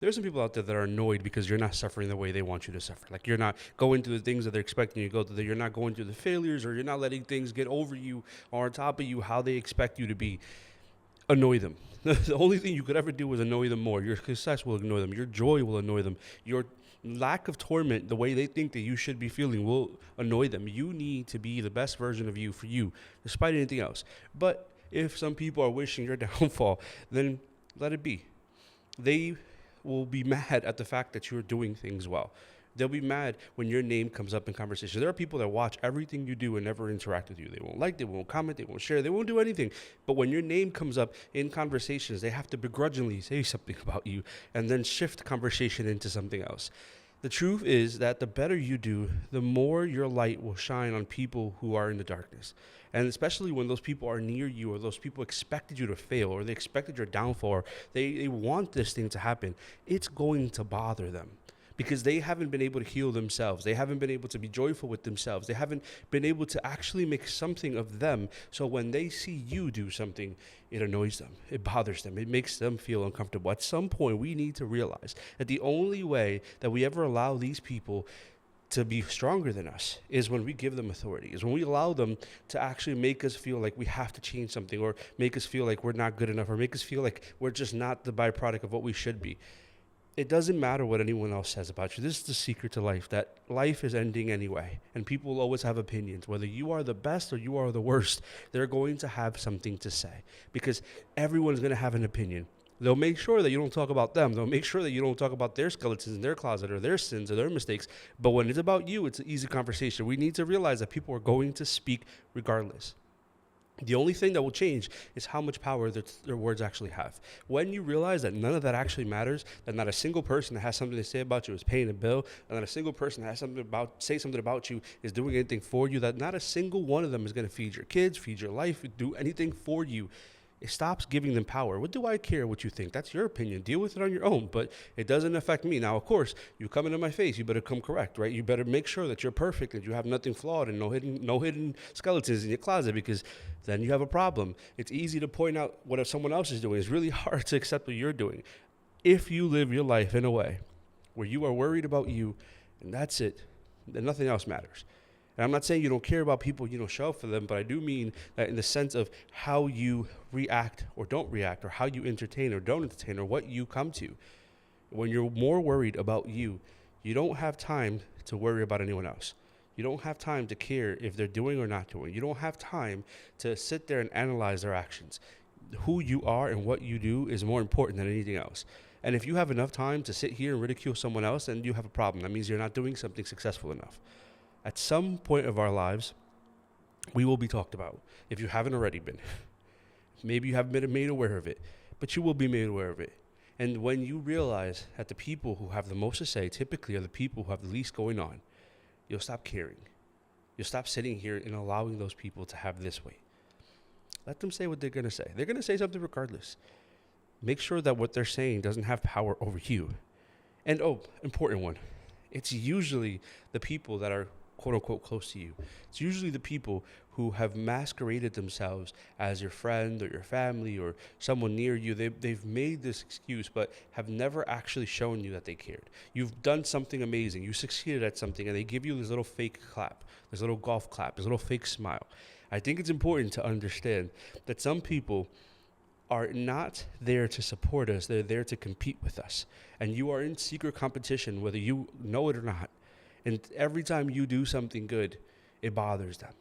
There's some people out there that are annoyed because you're not suffering the way they want you to suffer. Like you're not going through the things that they're expecting you to go through. You're not going through the failures, or you're not letting things get over you or on top of you how they expect you to be. Annoy them. The only thing you could ever do is annoy them more. Your success will annoy them. Your joy will annoy them. Your lack of torment, the way they think that you should be feeling, will annoy them. You need to be the best version of you for you, despite anything else. But if some people are wishing your downfall, then let it be. They will be mad at the fact that you're doing things well. They'll be mad when your name comes up in conversation. There are people that watch everything you do and never interact with you. They won't like, they won't comment, they won't share, they won't do anything. But when your name comes up in conversations, they have to begrudgingly say something about you and then shift conversation into something else. The truth is that the better you do, the more your light will shine on people who are in the darkness. And especially when those people are near you, or those people expected you to fail, or they expected your downfall, or they want this thing to happen, it's going to bother them because they haven't been able to heal themselves. They haven't been able to be joyful with themselves. They haven't been able to actually make something of them. So when they see you do something, it annoys them. It bothers them. It makes them feel uncomfortable. At some point, we need to realize that the only way that we ever allow these people to be stronger than us is when we give them authority, is when we allow them to actually make us feel like we have to change something, or make us feel like we're not good enough, or make us feel like we're just not the byproduct of what we should be. It doesn't matter what anyone else says about you. This is the secret to life, that life is ending anyway, and people will always have opinions. Whether you are the best or you are the worst, they're going to have something to say, because everyone's going to have an opinion. They'll make sure that you don't talk about them. They'll make sure that you don't talk about their skeletons in their closet, or their sins, or their mistakes. But when it's about you, it's an easy conversation. We need to realize that people are going to speak regardless. The only thing that will change is how much power their words actually have. When you realize that none of that actually matters, that not a single person that has something to say about you is paying a bill, and not a single person that has say something about you is doing anything for you, that not a single one of them is going to feed your kids, feed your life, do anything for you, it stops giving them power. What do I care what you think? That's your opinion. Deal with it on your own, but it doesn't affect me. Now, of course, you come into my face, you better come correct, right? You better make sure that you're perfect, that you have nothing flawed, and no hidden skeletons in your closet, because then you have a problem. It's easy to point out what someone else is doing. It's really hard to accept what you're doing. If you live your life in a way where you are worried about you, and that's it, then nothing else matters. And I'm not saying you don't care about people, you don't show up for them, but I do mean that in the sense of how you react or don't react, or how you entertain or don't entertain, or what you come to. When you're more worried about you, you don't have time to worry about anyone else. You don't have time to care if they're doing or not doing. You don't have time to sit there and analyze their actions. Who you are and what you do is more important than anything else. And if you have enough time to sit here and ridicule someone else, then you have a problem. That means you're not doing something successful enough. At some point of our lives, we will be talked about, if you haven't already been. Maybe you haven't been made aware of it, but you will be made aware of it. And when you realize that the people who have the most to say typically are the people who have the least going on, you'll stop caring. You'll stop sitting here and allowing those people to have this weight. Let them say what they're going to say. They're going to say something regardless. Make sure that what they're saying doesn't have power over you. And, important one, it's usually the people that are quote unquote close to you. It's usually the people who have masqueraded themselves as your friend or your family or someone near you. They've made this excuse, but have never actually shown you that they cared. You've done something amazing. You succeeded at something, and they give you this little fake clap, this little golf clap, this little fake smile. I think it's important to understand that some people are not there to support us. They're there to compete with us. And you are in secret competition, whether you know it or not. And every time you do something good, it bothers them,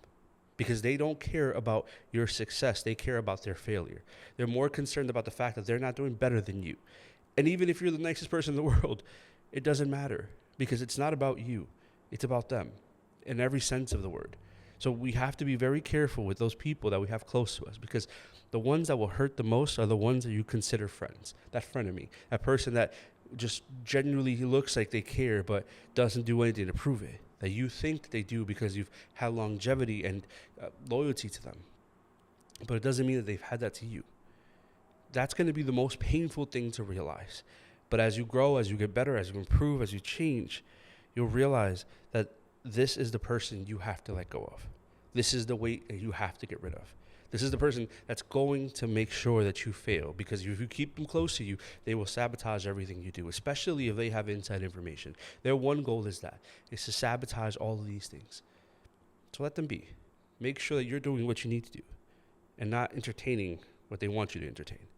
because they don't care about your success. They care about their failure. They're more concerned about the fact that they're not doing better than you. And even if you're the nicest person in the world, it doesn't matter, because it's not about you. It's about them in every sense of the word. So we have to be very careful with those people that we have close to us, because the ones that will hurt the most are the ones that you consider friends. That frenemy, that person that just genuinely looks like they care but doesn't do anything to prove it, that you think they do because you've had longevity and loyalty to them. But it doesn't mean that they've had that to you. That's going to be the most painful thing to realize. But as you grow, as you get better, as you improve, as you change, you'll realize that this is the person you have to let go of. This is the weight that you have to get rid of. This is the person that's going to make sure that you fail, because if you keep them close to you, they will sabotage everything you do, especially if they have inside information. Their one goal is to sabotage all of these things. So let them be. Make sure that you're doing what you need to do and not entertaining what they want you to entertain.